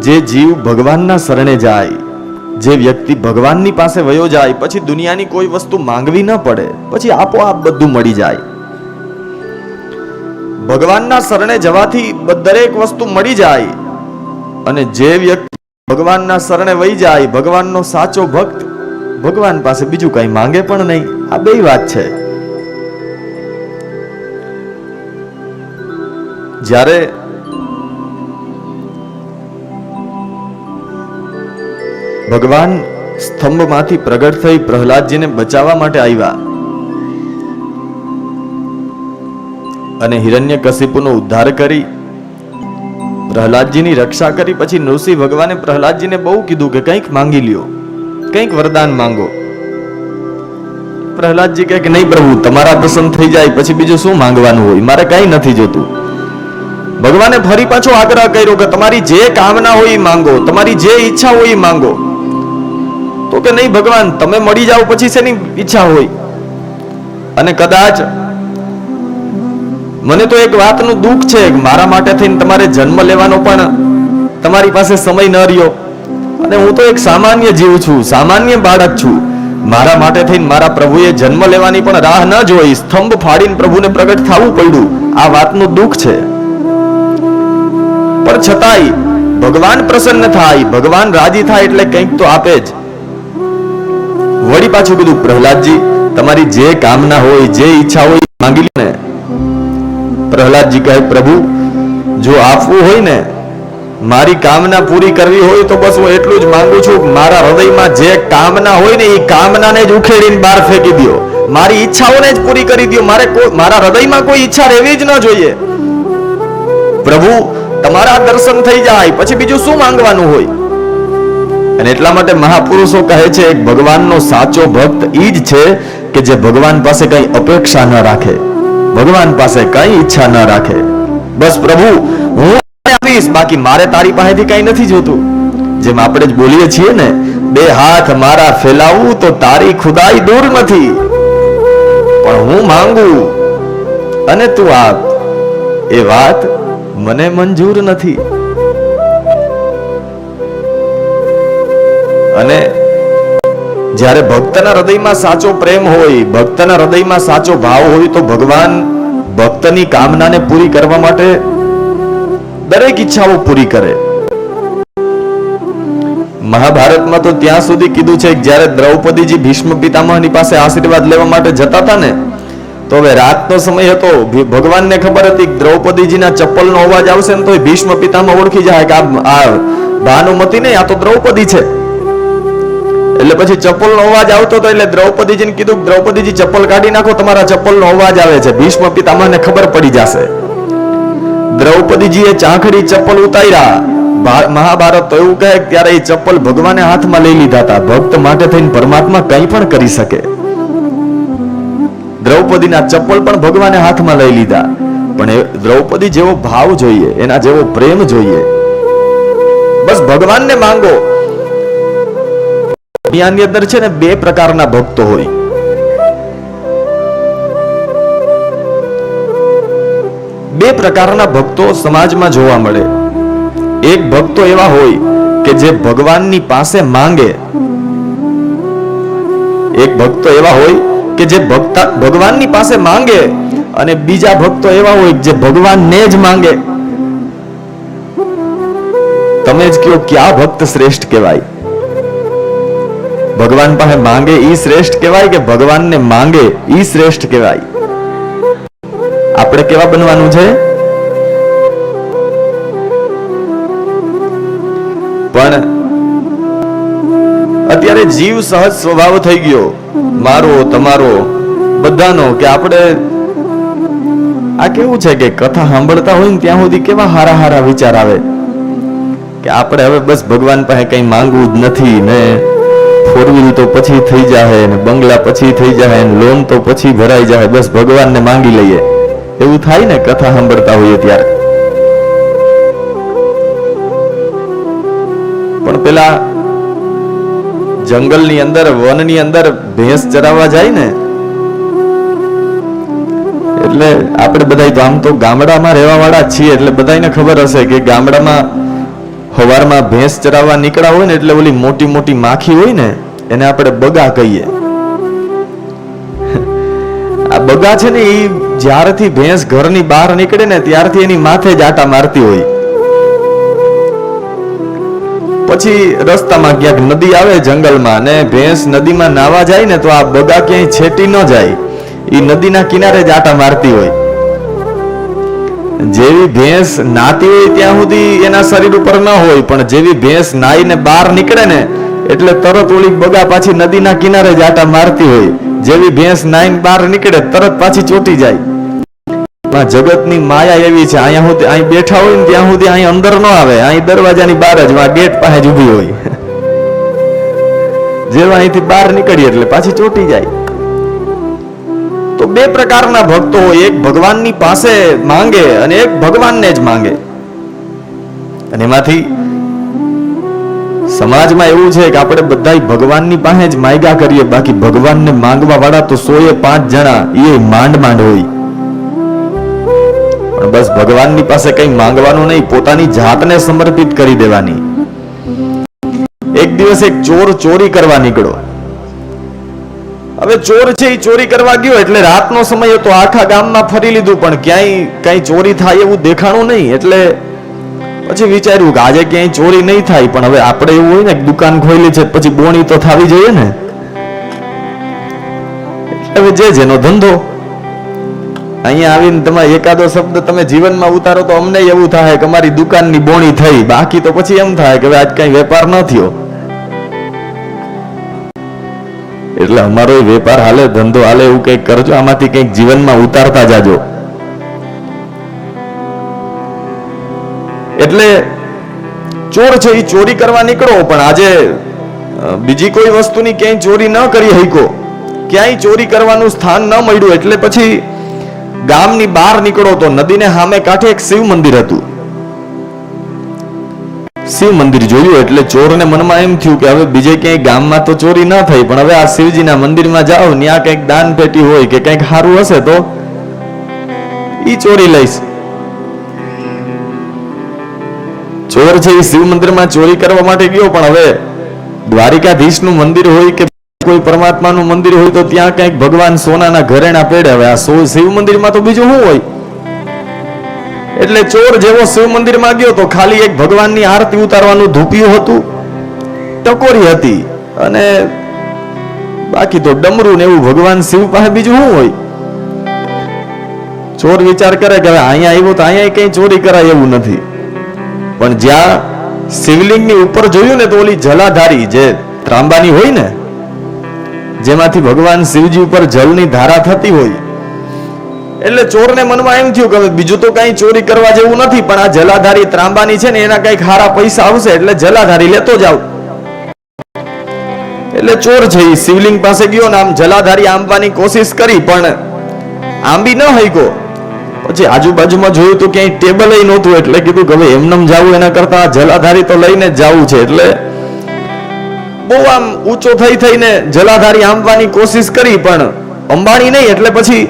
જે જીવ ભગવાનના શરણે જાય, જે વ્યક્તિ ભગવાનની પાસે વયો જાય, પછી દુનિયાની કોઈ વસ્તુ માંગવી ન પડે, પછી આપોઆપ બધું મળી જાય. ભગવાનના શરણે જવાથી દરેક વસ્તુ મળી જાય. અને જે વ્યક્તિ ભગવાનના શરણે વહી જાય, ભગવાનનો સાચો ભક્ત, ભગવાન પાસે બીજું કઈ માંગે પણ નહીં. આ બે વાત છે. જ્યારે ભગવાન સ્તંભમાંથી પ્રગટ થઈ પ્રહલાદજીને બચાવવા માટે આવ્યા અને હિરણ્યકશિપુનો ઉદ્ધાર કરી પ્રહલાદજીની રક્ષા કરી, પછી નૃસિંહ ભગવાને પ્રહલાદજીને બહુ કીધું કે કંઈક માંગી લ્યો, કંઈક વરદાન માંગો. પ્રહલાદજી કહે કે નહીં પ્રભુ, તમારા દર્શન થઈ જાય પછી બીજું શું માંગવાનું હોય, મારે કઈ નથી જોતું. ભગવાને ફરી પાછો આગ્રહ કર્યો કે તમારી જે કામના હોય એ માંગો, તમારી જે ઈચ્છા હોય એ માંગો. તો કે નહીં ભગવાન, તમે મળી જાઓ પછી શેની ઈચ્છા હોય. અને કદાચ મને તો એક વાતનું દુઃખ છે કે મારા માટે થઈને તમારે જન્મ લેવાનો પણ તમારી પાસે સમય ન રહ્યો. અને હું તો એક સામાન્ય જીવ છું, સામાન્ય બાળક છું. મારા માટે થઈને મારા પ્રભુએ જન્મ લેવાની પણ રાહ ન જોઈ, સ્તંભ ફાડીને પ્રભુને પ્રગટ થવું પડ્યું. આ વાતનું દુઃખ છે. પણ છતાંય ભગવાન પ્રસન્ન થાય, ભગવાન રાજી થાય એટલે કંઈક તો આપે જ. વળી પાછું કીધું, પ્રહલાદજી તમારી જે કામના હોય, જે ઈચ્છા હોય માંગી લો ને. પ્રહલાદજી કહે પ્રભુ, જો આપવું હોય ને, મારી કામના પૂરી કરવી હોય તો બસ હું એટલું જ માંગુ છું, મારા હૃદયમાં જે કામના હોય ને એ કામનાને જ ઉખેડીને બહાર ફેંકી દો, મારી ઈચ્છાઓને જ પૂરી કરી દો. મારા હૃદયમાં કોઈ ઈચ્છા રહેવી જ ન જોઈએ. પ્રભુ તમારા દર્શન થઈ જાય પછી બીજું શું માંગવાનું હોય. અને એટલા માટે મહાપુરુષો કહે છે એક ભગવાનનો સાચો ભક્ત ઈ જ છે કે જે ભગવાન પાસે કઈ અપેક્ષા ન રાખે, ભગવાન પાસે કઈ ઈચ્છા ન રાખે. બસ પ્રભુ હું આપીશ, બાકી મારે તારી પાસેથી કઈ નથી જોતું. જેમ આપણે જ બોલીએ છીએ ને, બે હાથ મારા ફેલાવું તો તારી ખુદાઈ દૂર નથી, પણ હું માંગુ અને તું આપ, એ વાત મને મંજૂર નથી. અને જ્યારે ભક્તના હૃદયમાં સાચો પ્રેમ હોય, ભક્તના હૃદયમાં સાચો ભાવ હોય તો ભગવાન ભક્તની કામનાને પૂરી કરવા માટે દરેક ઈચ્છાઓ પૂરી કરે. મહાભારતમાં તો ત્યાં સુધી કીધું છે કે જ્યારે દ્રૌપદીજી ભીષ્મ પિતામહની પાસે આશીર્વાદ લેવા માટે જતા હતા ને, તો હવે રાતનો સમય હતો, ભગવાનને ખબર હતી કે દ્રૌપદીજીના ચપ્પલનો અવાજ આવશે ને તો ભીષ્મ પિતામહ ઓળખી જાય કે આ ભાનુમતી નહીં, આ તો દ્રૌપદી છે. એટલે પછી ચપ્પલનો અવાજ આવતો હતો એટલે દ્રૌપદીજીને કીધું, દ્રૌપદીજી ચપ્પલ કાઢી નાખો, તમારા ચપ્પલનો અવાજ આવે છે. ભીષ્મ પિતામહને ખબર પડી જશે. દ્રૌપદીજીએ ચાંખડી ચપ્પલ ઉતાર્યા. મહાભારત તો એવું કહે ત્યારે એ ચપ્પલ ભગવાને હાથમાં લઈ લીધા હતા. ભક્ત માટે થઈને પરમાત્મા કંઈ પણ કરી શકે. દ્રૌપદીના ચપ્પલ પણ ભગવાને હાથમાં લઈ લીધા. પણ દ્રૌપદી જેવો ભાવ જોઈએ, એના જેવો પ્રેમ જોઈએ. બસ ભગવાનને માંગો. દુનિયાની અંદર છે ને બે પ્રકારના ભક્તો હોય. બે પ્રકારના ભક્તો સમાજમાં જોવા મળે. એક ભક્તો એવા હોય કે જે ભગવાનની પાસે માંગે, એક ભક્તો એવા હોય કે જે ભગવાનની પાસે માંગે, અને બીજા ભક્તો એવા હોય જે ભગવાનને જ માંગે. તમે જ કયો ક્યાં ભક્ત શ્રેષ્ઠ કહેવાય? ભગવાન પાસે માંગે ઈ શ્રેષ્ઠ કહેવાય કે ભગવાનને માંગે ઈ શ્રેષ્ઠ કહેવાય? આપણે કેવા બનવાનું છે? પણ અત્યારે જીવ સહજ સ્વભાવ થઈ ગયો, મારો તમારો બધાનો, કે આપણે આ કેવું છે કે કથા સાંભળતા હોય ને ત્યાં સુધી કેવા હારા હારા વિચાર આવે કે આપણે હવે બસ ભગવાન પાસે કઈ માંગવું જ નથી ને, ફોર વ્હીલ તો પછી થઈ જાય ને, બંગલા પછી થઈ જાય ને, લોન તો પછી ભરાઈ જાય, બસ ભગવાનને માંગી લઈએ. એવું થાય ને કથા સાંભળતા હોઈએ ત્યારે. પણ પેલા જંગલની અંદર, વનની અંદર ભેંસ ચરાવવા જાય ને, એટલે આપણે બધા તો આમ તો ગામડામાં રહેવા વાળા છીએ એટલે બધાને ખબર હશે કે ગામડામાં સવારમાં ભેંસ ચરાવવા નીકળ્યા હોય ને એટલે ઓલી મોટી મોટી માખી હોય ને એને આપણે બગા કહીએ. આ બગા છે ને એ જ્યારથી ભેંસ ઘરની બહાર નીકળે ને ત્યારથી એની માથે જ આટા મારતી હોય. પછી રસ્તામાં ક્યાંક નદી આવે જંગલમાં ને ભેંસ નદીમાં નાવા જાય ને તો આ બગા ક્યાંય છેટી ન જાય, એ નદીના કિનારે જ આટા મારતી હોય. જેવી ભેંસ નાતી હોય ત્યાં સુધી એના શરીર ઉપર ન હોય, પણ જેવી ભેંસ નાઈને બહાર નીકળે ને એટલે તરત ઓલી બગા પાછી નદીના કિનારે જ આટા મારતી હોય. જેવી ભેંસ નાઈને બહાર નીકળે તરત પાછી ચોટી જાય. જગતની માયા એવી છે, અહીંયા સુધી અહીં બેઠા હોય ને ત્યાં સુધી અહીં અંદર ન આવે, અહીં દરવાજાની બહાર જ ગેટ પાસે જ ઊભી હોય. જેવા અહીંથી બહાર નીકળીએ એટલે પાછી ચોટી જાય. તો બે પ્રકારના ભક્તો હોય, એક ભગવાનની પાસે માંગે અને એક ભગવાનને જ માંગે. અને એમાંથી સમાજમાં એવું છે કે આપણે બધા ભગવાનની પાસે જ માગ્યા કરીએ, બાકી ભગવાનને માંગવા વાળા તો 105 જણા એ માંડ માંડ હોય. પણ બસ ભગવાનની પાસે કઈ માંગવાનું નહીં, પોતાની જાતને સમર્પિત કરી દેવાની. એક દિવસ એક ચોર ચોરી કરવા નીકળ્યો. હવે ચોર છે એ ચોરી કરવા ગયો એટલે રાતનો સમય હતો, આખા ગામમાં ફરી લીધું પણ ક્યાંય કઈ ચોરી થાય એવું દેખાણું નહીં. એટલે પછી વિચાર્યું કે આજે ક્યાંય ચોરી નહીં થાય, પણ હવે આપણે એવું હોય ને દુકાન ખોલી છે પછી બોણી તો થવી જોઈએ ને. એટલે જે જેનો ધંધો. અહીંયા આવીને તમે એકાદો શબ્દ તમે જીવનમાં ઉતારો તો અમને એવું થાય કે અમારી દુકાનની બોણી થઈ, બાકી તો પછી એમ થાય કે આજ કઈ વેપાર ન થયો. એટલે અમારો વેપાર હાલે, ધંધો હાલે એવું કઈક કરજો, આમાંથી કઈક જીવનમાં ઉતારતા જાજો. એટલે ચોર છે એ ચોરી કરવા નીકળો, પણ આજે બીજી કોઈ વસ્તુની ક્યાંય ચોરી ન કરી હકો, ક્યાંય ચોરી કરવાનું સ્થાન ન મળ્યું. એટલે પછી ગામની બહાર નીકળો તો નદીને સામે કાંઠે એક શિવ મંદિર હતું. શિવ મંદિર જોયું એટલે ચોરને મનમાં એમ થયું કે હવે બીજે ક્યાંય ગામમાં તો ચોરી ન થઈ, પણ હવે આ શિવજીના મંદિરમાં જાઓ, ત્યાં કંઈક દાન પેટી હોય કે કંઈક સારું હશે તો ઈ ચોરી લઈશ. ચોર છે એ શિવ મંદિરમાં ચોરી કરવા માટે ગયો, પણ હવે દ્વારિકાધીશનું મંદિર હોય કે કોઈ પરમાત્માનું મંદિર હોય તો ત્યાં કંઈક ભગવાન સોનાના ઘરેણા પહેરે. હવે આ શિવ મંદિરમાં તો બીજું શું હોય? એટલે ચોર જેવો શિવ મંદિરમાં ગયો તો ખાલી એક ભગવાનની આરતી ઉતારવાનું ધૂપિયું હતું, ટકોરી હતી, અને બાકી તો ડમરું ને એવું ભગવાન શિવ પાસે બીજું શું હોય? ચોર વિચાર કરે કે હવે અહીંયા આવ્યો તો અહીંયા કઈ ચોરી કરાય એવું નથી. પણ જ્યાં શિવલિંગની ઉપર જોયું ને તો ઓલી જલાધારી જે ત્રાંબાની હોય ને, જેમાંથી ભગવાન શિવજી ઉપર જલની ધારા થતી હોય, એટલે ચોરને મનમાં એમ થયું કે હવે બીજું તો કઈ ચોરી કરવા જેવું નથી, પણ આ જલાધારી ત્રાંબાની છે ને એના કઈક સારા પૈસા આવશે એટલે જલાધારી લેતો જાવ. એટલે ચોર છે એ શિવલિંગ પાસે ગયો ને આમ જલાધારી આંબવાની કોશિશ કરી, પણ આંબી ન હઈકો. પછી આજુબાજુમાં જોયું તો ક્યાંય ટેબલ નહોતું, એટલે કીધું કે હવે એમનેમ જાવું એના કરતા જલાધારી તો લઈને જ જવું છે. એટલે બહુ આમ ઊંચો થઈને જલાધારી આંબવાની કોશિશ કરી, પણ અંબાણી નહીં. એટલે પછી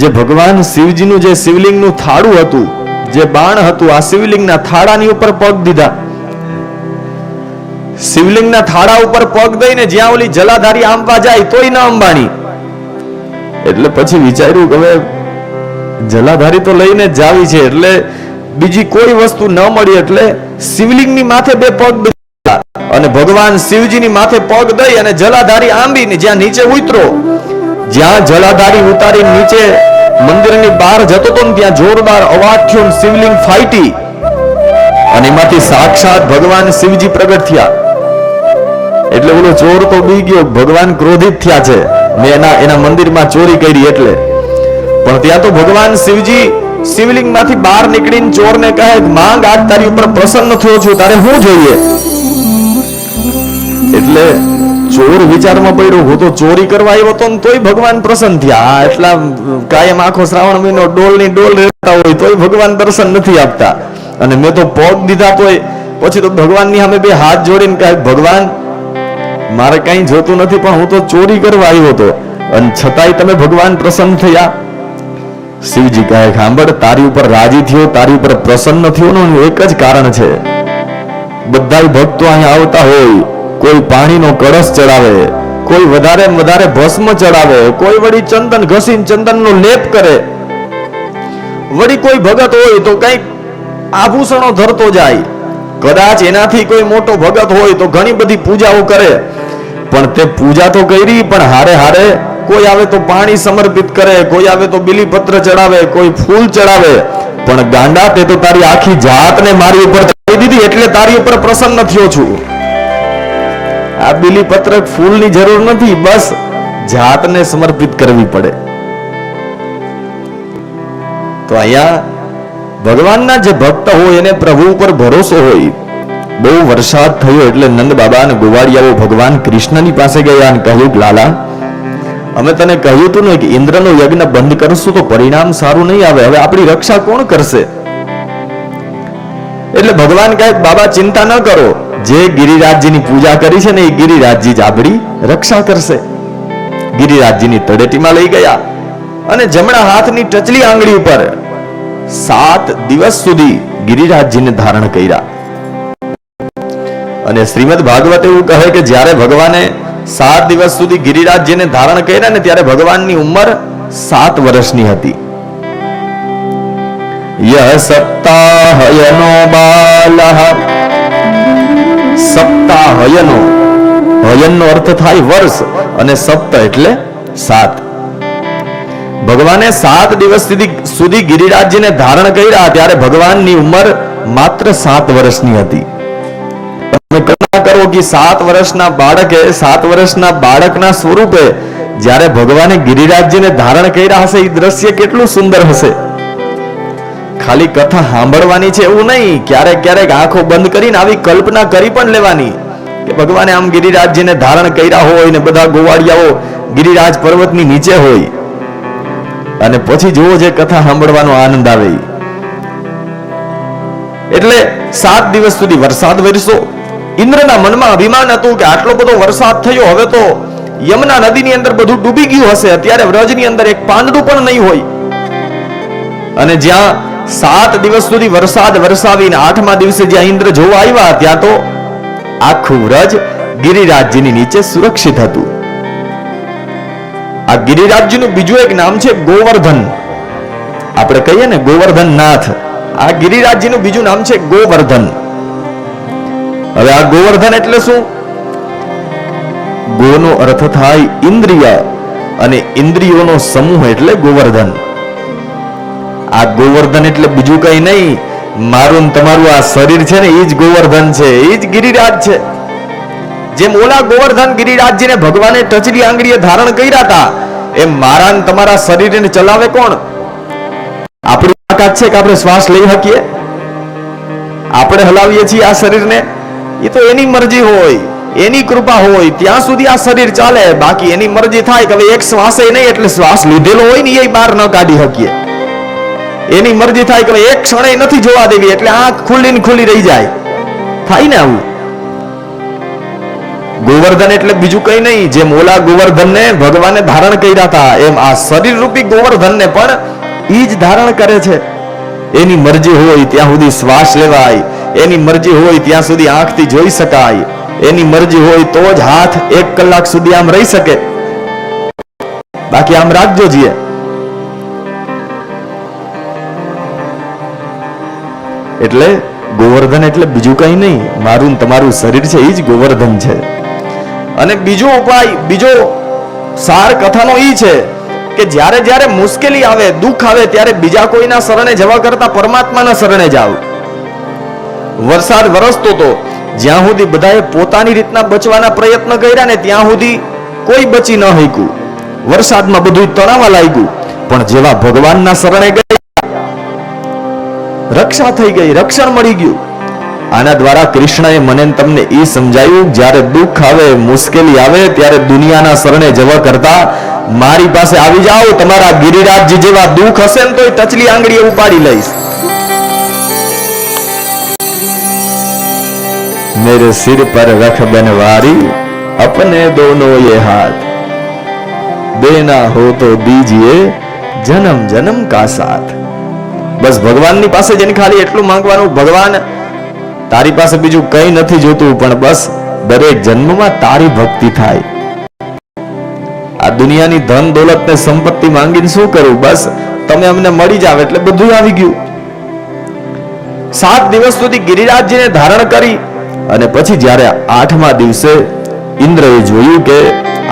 જે ભગવાન શિવજીનું જે શિવલિંગનું થાળું હતું, જે બાણ હતું, આ શિવલિંગના થાળાની ઉપર પગ દીધા. શિવલિંગના થાળા ઉપર પગ દઈને જ્યાં ઓલી જલાધારી આંબવા જાય તોય ન અંબાણી. એટલે પછી વિચાર્યું કે હવે જલાધારી તો લઈને જ જાવી છે, એટલે બીજી કોઈ વસ્તુ ન મળી, એટલે શિવલિંગની માથે બે પગ દીધા અને ભગવાન શિવજીની માથે પગ દઈ અને જલાધારી આંબીને જ્યાં નીચે ઉતરો, જ્યાં જલાધારી ઉતારી નીચે મંદિરની બહાર જતો હતો ને ત્યાં જોરદાર અવાજ થયો, શિવલિંગ ફાટી અને એમાંથી સાક્ષાત ભગવાન શિવજી પ્રગટ થયા. એટલે બોલો ચોર તો બી ગયો, ભગવાન ક્રોધિત થયા છે મેં એના મંદિરમાં ચોરી કરી એટલે. પણ ત્યાં તો ભગવાન શિવજી શિવલિંગ માંથી બહાર નીકળીને ચોરને કહે, માંગ, આજ તારી ઉપર પ્રસન્ન થયો છું, તારે શું જોઈએ? એટલે ચોર વિચારમાં પડ્યો, હું તો ચોરી કરવા આવ્યો તો તોય ભગવાન પ્રસન્ન થયા. એટલા કાયમ આખો શ્રાવણ મહિનો ડોલની ડોલ રહેતા હોય તોય ભગવાન દર્શન નથી આપતા, અને મેં તો પગ દીધા તોય. પછી તો ભગવાનની સામે બે હાથ જોડીને કહે, ભગવાન મારે કઈ જોતું નથી, પણ હું તો ચોરી કરવા આવ્યો હતો અને છતાંય તમે ભગવાન પ્રસન્ન થયા. શિવજી કહે, સાંભળ, તારી ઉપર રાજી થયો, તારી ઉપર પ્રસન્ન થયો નું એક જ કારણ છે, બધા ભક્તો અહીંયા આવતા હોય, કોઈ પાણીનો કળશ ચડાવે, કોઈ વધારે ભસ્મ ચડાવે, કોઈ વળી ચંદન ઘસીને ચંદનનો લેપ કરે, વળી કોઈ ભગત હોય તો કઈક આભૂષણો ધરતો જાય. કદાચ એનાથી કોઈ મોટો ભગત હોય તો ઘણી બધી પૂજાઓ કરે, પણ તે પૂજા તો કરી, પણ હારે હારે કોઈ આવે તો પાણી સમર્પિત કરે, કોઈ આવે તો બીલીપત્ર ચડાવે, કોઈ ફૂલ ચડાવે. પણ ગાંડા, તે તો તારી આખી જાતને મારી ઉપર ચડાવી દીધી, એટલે તારી ઉપર પ્રસન્ન થયો છું. આ બીલીપત્ર ફૂલની જરૂર નથી, બસ જાતને સમર્પિત કરવી પડે. તો અહીંયા ભગવાનના જે ભક્ત હોય એને પ્રભુ ઉપર ભરોસો હોય. બહુ વરસાદ થયો એટલે નંદ બાબા અને ગોવાળિયાઓ ભગવાન કૃષ્ણની પાસે ગયા અને કહ્યું કે લાલા, અમે તને કહ્યું હતું ને કે ઇન્દ્રનો યજ્ઞ બંધ કરશું તો પરિણામ સારું નહીં આવે, હવે આપણી રક્ષા કોણ કરશે? એટલે ભગવાન કહે, બાબા ચિંતા ન કરો, જે ગિરિરાજજીની પૂજા કરી છે ને એ ગિરિરાજજી જ આપણી રક્ષા કરશે. ગિરિરાજજીની તળેટીમાં લઈ ગયા અને જમણા હાથની ટચલી આંગળી ઉપર 7 દિવસ સુધી ગિરિરાજજીને ધારણ કર્યા. અને શ્રીમદ ભાગવત એવું કહે કે જ્યારે ભગવાને 7 દિવસ સુધી ગિરિરાજજીને ધારણ કર્યા ને ત્યારે ભગવાનની ઉંમર 7 વર્ષની હતી. યહ સપ્તાહયનો બાલઃ, સપ્તાહયનો, હયનનો અર્થ થાય વર્ષ અને સપ્ત એટલે 7. ભગવાને 7 દિવસ સુધી ગિરિરાજજીને ધારણ કર્યા ત્યારે ભગવાનની ઉંમર માત્ર 7 વર્ષની હતી. તમે કલ્પના કરો કે 7 વર્ષના બાળકે 7 વર્ષના બાળકના સ્વરૂપે જ્યારે ભગવાને ગિરિરાજજીને ધારણ કર્યા હશે, એ દ્રશ્ય કેટલું સુંદર હશે. ખાલી કથા સાંભળવાની છે એવું નહીં, ક્યારેક ક્યારેક આંખો બંધ કરીને આવી કલ્પના કરી પણ લેવાની કે ભગવાને આમ ગિરિરાજજીને ધારણ કર્યા હોય ને બધા ગોવાળિયાઓ ગિરિરાજ પર્વતની નીચે હોય, અને પછી જુઓ જે કથા સાંભળવાનો આનંદ આવે. એટલે 7 દિવસ સુધી વરસાદ વરસ્યો. ઇન્દ્રના મનમાં અભિમાન હતું કે આટલો બધો વરસાદ થયો, હવે તો યમુના નદીની અંદર બધું ડૂબી ગયું હશે, અત્યારે વ્રજની અંદર એક પાંદડું પણ નહીં હોય. અને જ્યાં 7 દિવસ સુધી વરસાદ વરસાવીને 8મા દિવસે જ્યાં ઇન્દ્ર જોવા આવ્યા, ત્યાં તો આખું વ્રજ ગિરિરાજજીની નીચે સુરક્ષિત હતું. આ ગિરિરાજજીનું બીજું એક નામ છે ગોવર્ધન. આપણે કહીએ ને ગોવર્ધન નાથ, આ ગિરિરાજજીનું બીજું નામ છે ગોવર્ધન. હવે આ ગોવર્ધન એટલે શું? ગોનો અર્થ થાય ઇન્દ્રિય અને ઇન્દ્રિયોનો સમૂહ એટલે ગોવર્ધન. આ ગોવર્ધન એટલે બીજું કઈ નહીં, મારું તમારું આ શરીર છે ને એ જ ગોવર્ધન છે, એ જ ગિરિરાજ છે. જેમ ઓલા ગોવર્ધન ગિરિરાજજીને ભગવાને ટચલી આંગળીએ ધારણ કર્યા હતા, એમ મારા ને તમારા શરીરને ચલાવે કોણ? આપણી તાકાત છે કે આપણે શ્વાસ લઈ શકીએ? આપણે હલાવીએ છીએ આ શરીરને? એ તો એની મરજી હોય, એની કૃપા હોય ત્યાં સુધી આ શરીર ચાલે. બાકી એની મરજી થાય કે હવે એક શ્વાસે નહીં, એટલે શ્વાસ લીધેલો હોય ને એ બહાર ન કાઢી શકીએ. એની મરજી થાય કે એક ક્ષણે નથી જોવા દેવી, એટલે આંખ ખુલ્લી રહી જાય. થાય ને આવું? ગોવર્ધન એટલે બીજું કઈ નહીં, જેમ ઓલા ગોવર્ધનને ભગવાને ધારણ કર્યા હતા, એમ આ શરીર રૂપી ગોવર્ધનને પણ ઈ જ ધારણ કરે છે. એની મરજી હોય ત્યાં સુધી શ્વાસ લેવાય, એની મરજી હોય ત્યાં સુધી આંખથી જોઈ શકાય, એની મરજી હોય તો જ હાથ 1 કલાક સુધી આમ રહી શકે. બાકી આમ રાખજો જીએ. એટલે ગોવર્ધન એટલે બીજું કઈ નહીં, મારું તમારું શરીર છે એ જ ગોવર્ધન છે. અને બીજો ઉપાય, બીજો સાર કથાનો ઈ છે કે જ્યારે જ્યારે મુશ્કેલી આવે, દુઃખ આવે, ત્યારે બીજા કોઈના શરણે જવા કરતા પરમાત્માના શરણે જાવ. વરસાદ વરસતો તો જ્યાં સુધી બધાએ પોતાની રીતના બચવાના પ્રયત્ન કર્યા ને ત્યાં સુધી કોઈ બચી ન શક્યું. વરસાદમાં બધું તણાવા લાગ્યું, પણ જેવા ભગવાનના શરણે ગયા, રક્ષા થઈ ગઈ, રક્ષણ મળી ગયું. આના દ્વારા કૃષ્ણએ મને તમને એ સમજાયું, જ્યારે દુઃખ આવે, મુશ્કેલી આવે, ત્યારે દુનિયાના શરણે જવા કરતા મારી પાસે આવી જાઓ. તમારા ગિરિરાજજી જેવા દુઃખ હશે ને તો ટચલી આંગળીએ ઉપાડી લઈશ. मेरे सिर पर रख बनवारी अपने दोनों ये हाथ, देना हो तो दीजिए जन्म जन्म का साथ. બસ ભગવાનની પાસે જઈને ખાલી એટલું માંગવાનું, ભગવાન તારી પાસે બીજું કંઈ નથી જોતું, પણ બસ દરેક જન્મમાં તારી ભક્તિ થાય. આ દુનિયાની ધન દોલત ને સંપત્તિ માંગીને શું કરું? બસ તમે અમને મળી જાવ એટલે બધું આવી ગયું. 7 દિવસ સુધી ગિરિરાજજીને ધારણ કરી અને પછી જ્યારે 8મા દિવસે ઇન્દ્રએ જોયું કે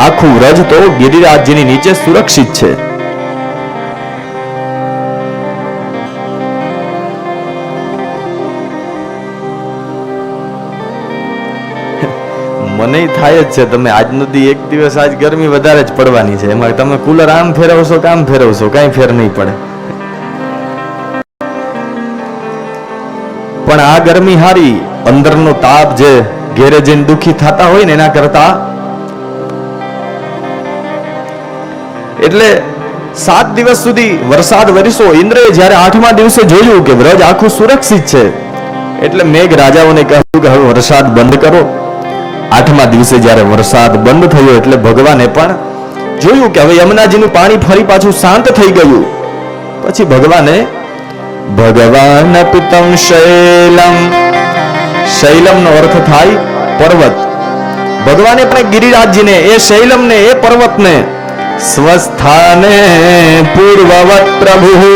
આખું વ્રજ તો ગિરિરાજજીની નીચે સુરક્ષિત છે. મને થાય જ છે, તમે આજનો દી એક દિવસ આજ ગરમી વધારે જ પડવાની છે, એમાં તમે કુલર આમ ફેરવશો કે આમ ફેરવશો કાંઈ ફેર નહીં પડે. પણ આ ગરમી હારી, અંદરનો તાપ જે ઘેરે જઈને દુખી થતા હોય ને એના કરતા. એટલે 7 દિવસ સુધી વરસાદ વરસ્યો. ઇન્દ્રએ જ્યારે 8મા દિવસે જોયું કે વ્રજ આખું સુરક્ષિત છે, એટલે મેઘ રાજાઓને કહ્યું કે હવે વરસાદ બંધ કરો. 8મા દિવસે જ્યારે વરસાદ બંધ થયો એટલે ભગવાને પણ જોયું કે હવે યમુનાજીનું પાણી ફરી પાછું શાંત થઈ ગયું. પછી ભગવાન પિતમ શૈલમ, શૈલમનો અર્થ થાય પર્વત. ભગવાને પણ ગિરિરાજજીને, એ શૈલમને, એ પર્વતને સ્વસ્થાને પૂર્વવત પ્રભુ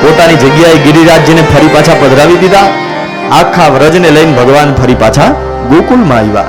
પોતાની જગ્યાએ ગિરિરાજજીને ફરી પાછા પધરાવી દીધા. આખા વ્રજને લઈને ભગવાન ફરી પાછા ગોકુળમાં આવ્યા.